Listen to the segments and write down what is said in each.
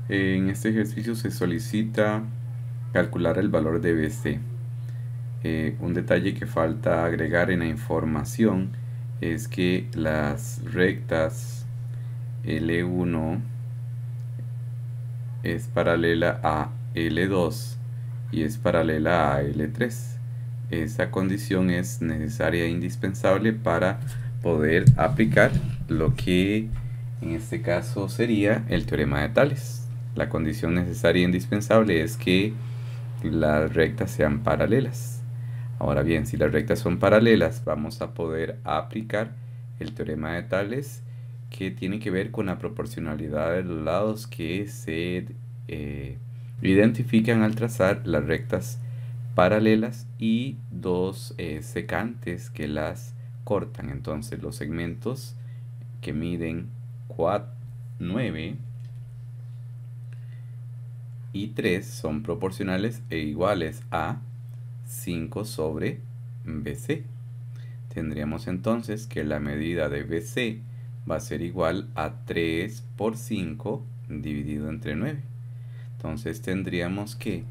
En este ejercicio se solicita calcular el valor de BC. Un detalle que falta agregar en la información es que las rectas L1 es paralela a L2 y es paralela a L3. Esa condición es necesaria e indispensable para poder aplicar lo que en este caso sería el teorema de Tales. La condición necesaria e indispensable es que las rectas sean paralelas. Ahora bien, si las rectas son paralelas, vamos a poder aplicar el teorema de Tales, que tiene que ver con la proporcionalidad de los lados que se identifican al trazar las rectas paralelas y dos secantes que las cortan. Entonces los segmentos que miden 9 y 3 son proporcionales e iguales a 5 sobre BC. Tendríamos entonces que la medida de BC va a ser igual a 3 por 5 dividido entre 9. Entonces tendríamos que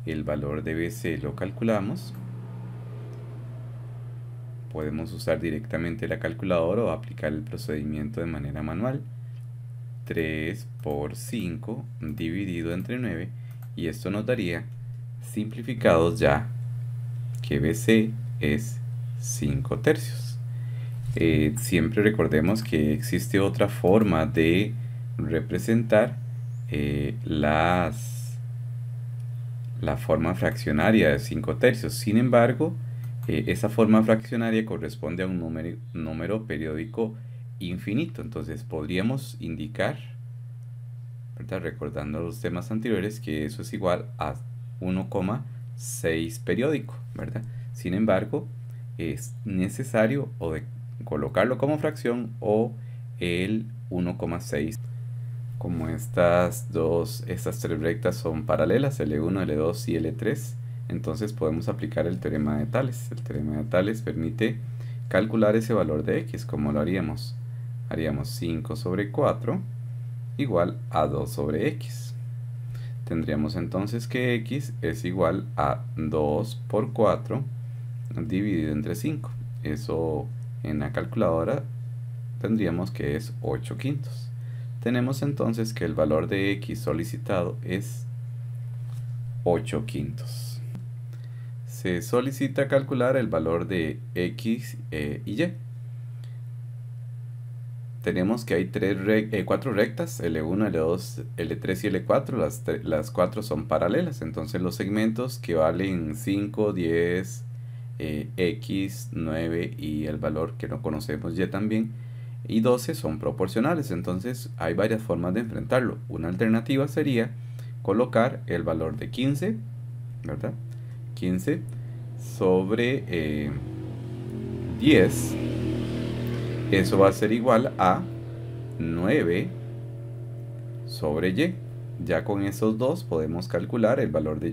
el valor de BC lo calculamos. Podemos usar directamente la calculadora o aplicar el procedimiento de manera manual. 3 por 5 dividido entre 9, y esto nos daría, simplificados ya, que BC es 5 tercios. Siempre recordemos que existe otra forma de representar la forma fraccionaria de 5 tercios. Sin embargo, esa forma fraccionaria corresponde a un número periódico infinito. Entonces podríamos indicar, ¿verdad?, recordando los temas anteriores, que eso es igual a 1,6 periódico, ¿verdad? Sin embargo, es necesario o de colocarlo como fracción o el 1,6. Como estas tres rectas son paralelas, L1, L2 y L3, entonces podemos aplicar el teorema de Tales. El teorema de Tales permite calcular ese valor de x. ¿Cómo lo haríamos? Haríamos 5 sobre 4 igual a 2 sobre x. Tendríamos entonces que x es igual a 2 por 4 dividido entre 5. Eso en la calculadora tendríamos que es 8 quintos. Tenemos entonces que el valor de x solicitado es 8 quintos. Se solicita calcular el valor de x y y. Tenemos que hay 4 rectas, L1, L2, L3 y L4. Las 4 son paralelas, entonces los segmentos que valen 5, 10, x, 9 y el valor que no conocemos y también, y 12 son proporcionales. Entonces hay varias formas de enfrentarlo. Una alternativa sería colocar el valor de 15, ¿verdad? 15 sobre 10. Eso va a ser igual a 9 sobre y. Ya con esos dos podemos calcular el valor de,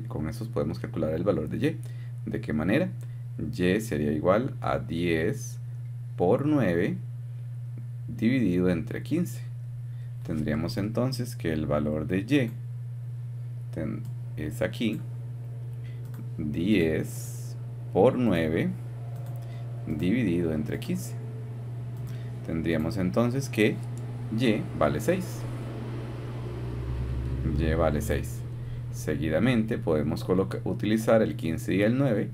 y. ¿De qué manera? Y sería igual a 10 por 9 dividido entre 15. Tendríamos entonces que el valor de y es aquí 10 por 9 dividido entre 15. Tendríamos entonces que y vale 6. Y vale 6. Seguidamente podemos utilizar el 15 y el 9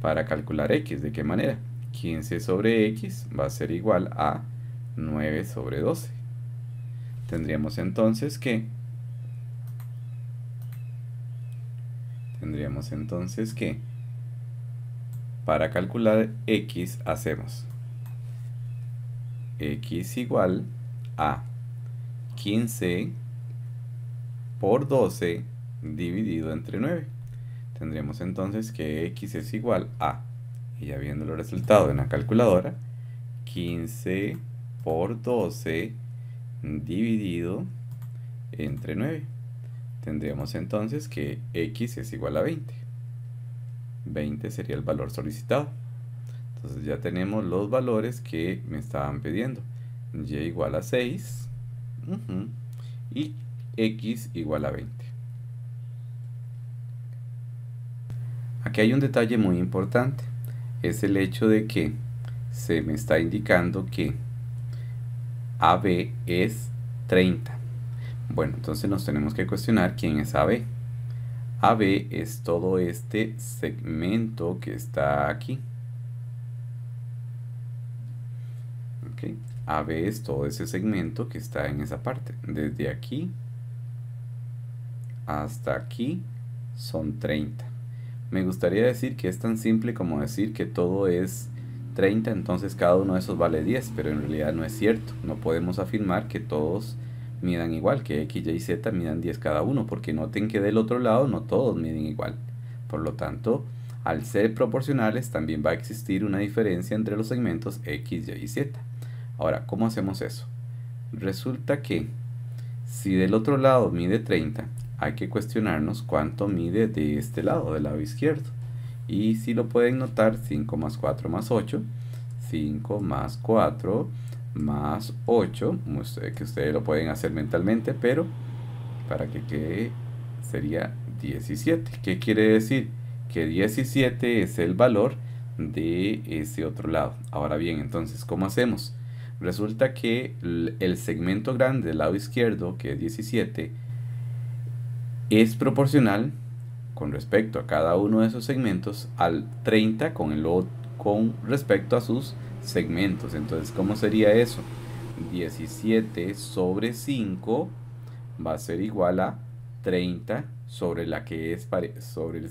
para calcular x. ¿De qué manera? 15 sobre x va a ser igual a 9 sobre 12. Tendríamos entonces que para calcular x hacemos x igual a 15 por 12 dividido entre 9. Tendríamos entonces que x es igual a, y ya viendo los resultados en la calculadora, 15 por 12 dividido entre 9. Tendríamos entonces que x es igual a 20. 20 sería el valor solicitado. Entonces ya tenemos los valores que me estaban pidiendo. Y igual a 6. Y x igual a 20. Aquí hay un detalle muy importante, es el hecho de que se me está indicando que AB es 30. Bueno, entonces nos tenemos que cuestionar quién es AB. AB es todo este segmento que está aquí. ¿Okay? AB es todo ese segmento que está en esa parte. Desde aquí hasta aquí son 30. Me gustaría decir que es tan simple como decir que todo es 30, entonces cada uno de esos vale 10, pero en realidad no es cierto. No podemos afirmar que todos midan igual, que X, Y y Z midan 10 cada uno, porque noten que del otro lado no todos miden igual. Por lo tanto, al ser proporcionales también va a existir una diferencia entre los segmentos X, Y y Z. Ahora, ¿cómo hacemos eso? Resulta que si del otro lado mide 30, hay que cuestionarnos cuánto mide de este lado, del lado izquierdo. Y si lo pueden notar, 5 más 4 más 8, 5 más 4 más 8, que ustedes lo pueden hacer mentalmente, pero para que quede sería 17. ¿Qué quiere decir? Que 17 es el valor de ese otro lado. Ahora bien, entonces, ¿cómo hacemos? Resulta que el segmento grande del lado izquierdo, que es 17, es proporcional con respecto a cada uno de esos segmentos al 30 con respecto a sus segmentos. Entonces, ¿cómo sería eso? 17 sobre 5 va a ser igual a 30 sobre la que es sobre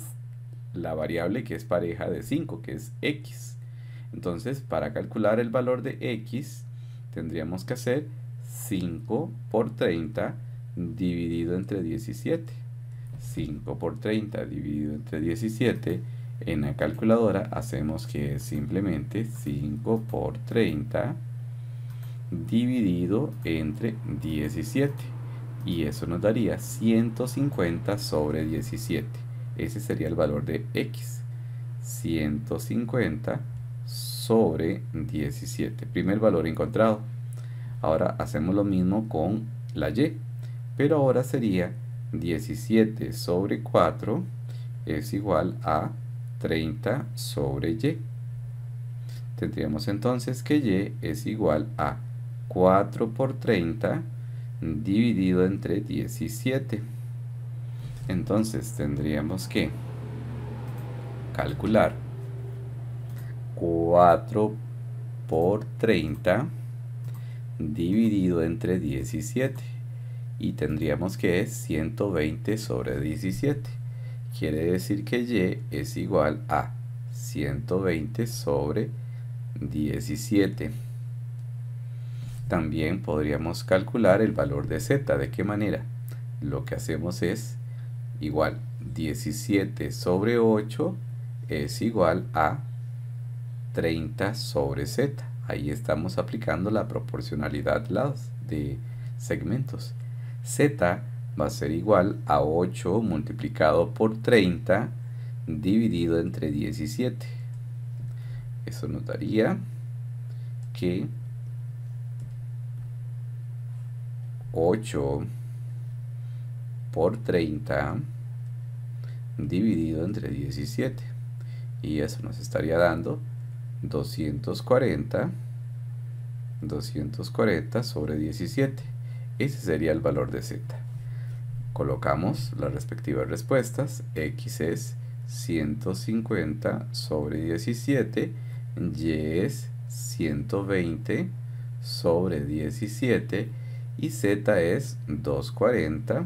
la variable que es pareja de 5, que es x. Entonces, para calcular el valor de x, tendríamos que hacer 5 por 30 dividido entre 17. 5 por 30 dividido entre 17, en la calculadora hacemos que es simplemente 5 por 30 dividido entre 17. Y eso nos daría 150 sobre 17. Ese sería el valor de x. 150 sobre 17. Primer valor encontrado. Ahora hacemos lo mismo con la y. Pero ahora sería 17 sobre 4 es igual a 30 sobre y. Tendríamos entonces que y es igual a 4 por 30 dividido entre 17. Entonces tendríamos que calcular 4 por 30 dividido entre 17. Y tendríamos que es 120 sobre 17. Quiere decir que y es igual a 120 sobre 17. También podríamos calcular el valor de z. ¿De qué manera? Lo que hacemos es igual 17 sobre 8 es igual a 30 sobre z. Ahí estamos aplicando la proporcionalidad de segmentos. Z va a ser igual a 8 multiplicado por 30 dividido entre 17. Eso nos daría que 8 por 30 dividido entre 17. Y eso nos estaría dando 240 sobre 17. Ese sería el valor de z. Colocamos las respectivas respuestas. X es 150 sobre 17. Y es 120 sobre 17. Y z es 240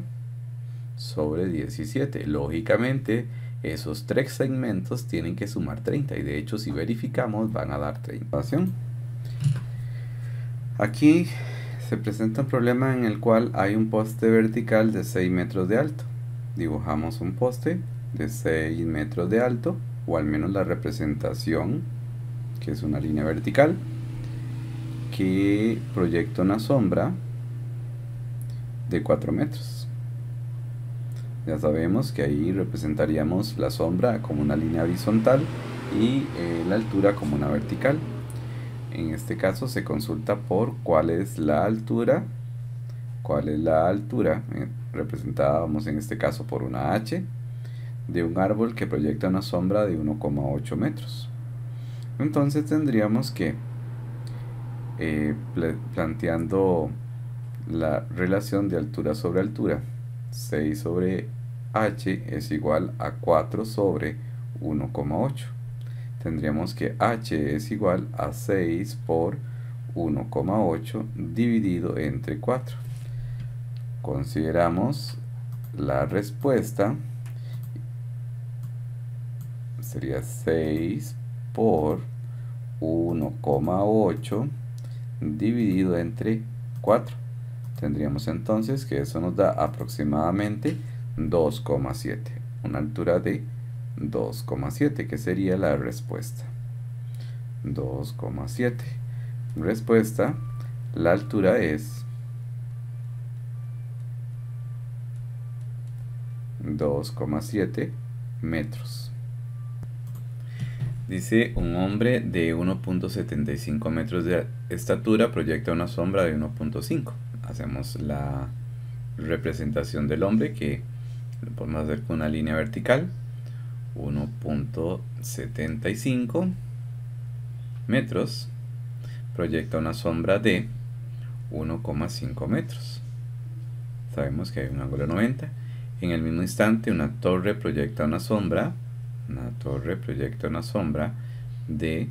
sobre 17. Lógicamente, esos tres segmentos tienen que sumar 30. Y de hecho, si verificamos, van a dar 30. Aquí se presenta un problema en el cual hay un poste vertical de 6 metros de alto. Dibujamos un poste de 6 metros de alto, o al menos la representación, que es una línea vertical, que proyecta una sombra de 4 metros. Ya sabemos que ahí representaríamos la sombra como una línea horizontal y la altura como una vertical. En este caso se consulta por cuál es la altura representábamos en este caso por una H, de un árbol que proyecta una sombra de 1,8 metros. Entonces tendríamos que, planteando la relación de altura sobre altura, 6 sobre H es igual a 4 sobre 1,8. Tendríamos que H es igual a 6 por 1,8 dividido entre 4. Consideramos la respuesta, sería 6 por 1,8 dividido entre 4. Tendríamos entonces que eso nos da aproximadamente 2,7, una altura de 2,7, que sería la respuesta. 2,7. Respuesta, la altura es 2,7 metros. Dice, un hombre de 1,75 metros de estatura proyecta una sombra de 1,5. Hacemos la representación del hombre, que lo podemos hacer con una línea vertical. 1,75 metros proyecta una sombra de 1,5 metros. Sabemos que hay un ángulo 90. En el mismo instante, una torre proyecta una sombra de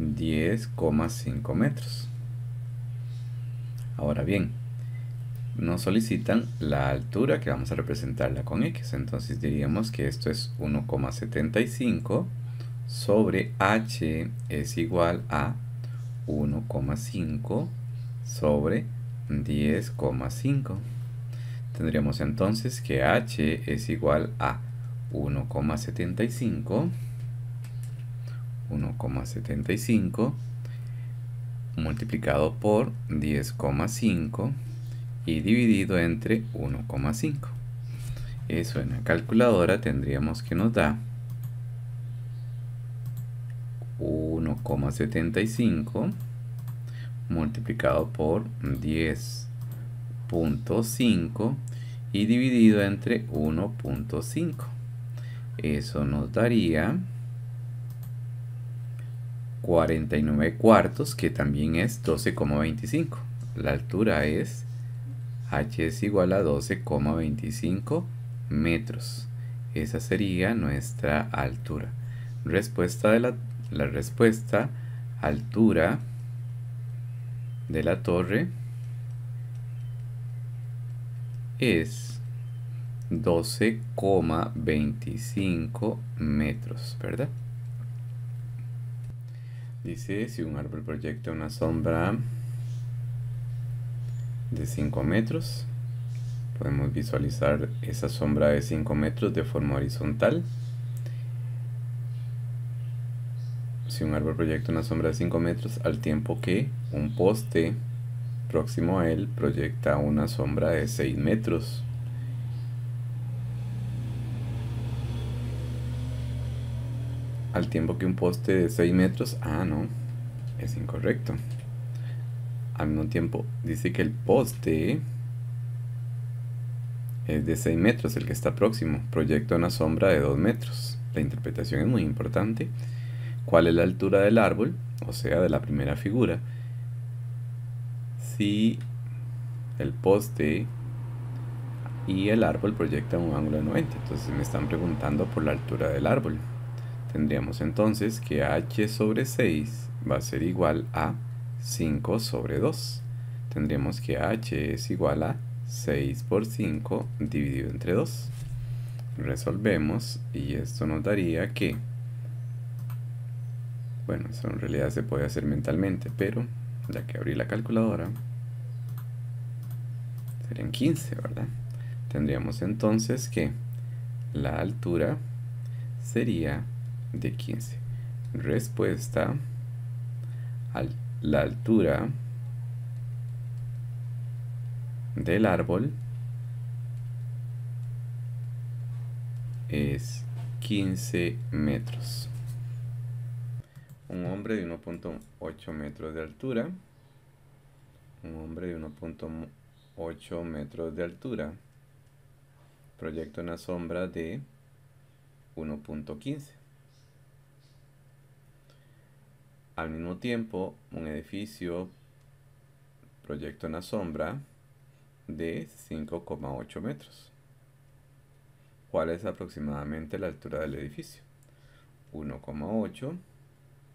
10,5 metros. Ahora bien, nos solicitan la altura, que vamos a representarla con X. Entonces diríamos que esto es 1,75 sobre H es igual a 1,5 sobre 10,5. Tendríamos entonces que H es igual a 1,75 multiplicado por 10,5 y dividido entre 1,5. Eso en la calculadora tendríamos que nos da 1,75 multiplicado por 10,5 y dividido entre 1,5. Eso nos daría 49 cuartos, que también es 12,25. La altura es H es igual a 12,25 metros. Esa sería nuestra altura. Respuesta de la respuesta, altura de la torre es 12,25 metros, ¿verdad? Dice, si un árbol proyecta una sombra de 5 metros, podemos visualizar esa sombra de 5 metros de forma horizontal. Si un árbol proyecta una sombra de 5 metros, al tiempo que un poste próximo a él proyecta una sombra de 6 metros. Al tiempo que un poste de 6 metros, no, es incorrecto. Al mismo tiempo dice que el poste es de 6 metros, el que está próximo, proyecta una sombra de 2 metros. La interpretación es muy importante. ¿Cuál es la altura del árbol? O sea, de la primera figura. Si el poste y el árbol proyectan un ángulo de 90, entonces me están preguntando por la altura del árbol. Tendríamos entonces que H sobre 6 va a ser igual a 5 sobre 2. Tendríamos que H es igual a 6 por 5 dividido entre 2. Resolvemos y esto nos daría que, bueno, eso en realidad se puede hacer mentalmente, pero ya que abrí la calculadora, serían 15, ¿verdad? Tendríamos entonces que la altura sería de 15. Respuesta, la altura del árbol es 15 metros. Un hombre de 1,8 metros de altura. Un hombre de 1,8 metros de altura proyecto una sombra de 1.15. Al mismo tiempo, un edificio proyecta una sombra de 5,8 metros. ¿Cuál es aproximadamente la altura del edificio? 1,8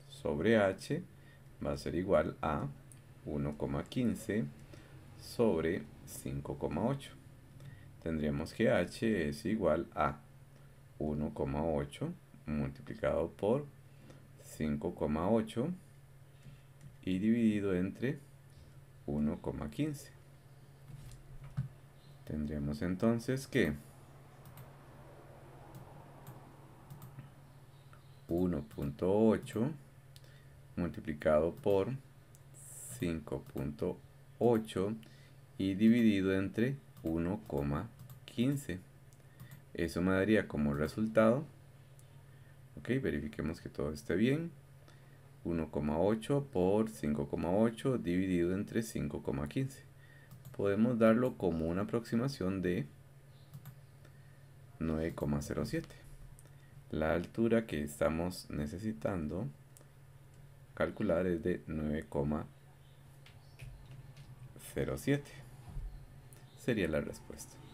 sobre h va a ser igual a 1,15 sobre 5,8. Tendríamos que h es igual a 1,8 multiplicado por 5,8 y dividido entre 1,15. Tendríamos entonces que 1.8 multiplicado por 5.8 y dividido entre 1,15. Eso me daría como resultado, ok, verifiquemos que todo esté bien, 1,8 por 5,8 dividido entre 5,15. Podemos darlo como una aproximación de 9,07. La altura que estamos necesitando calcular es de 9,07. Sería la respuesta.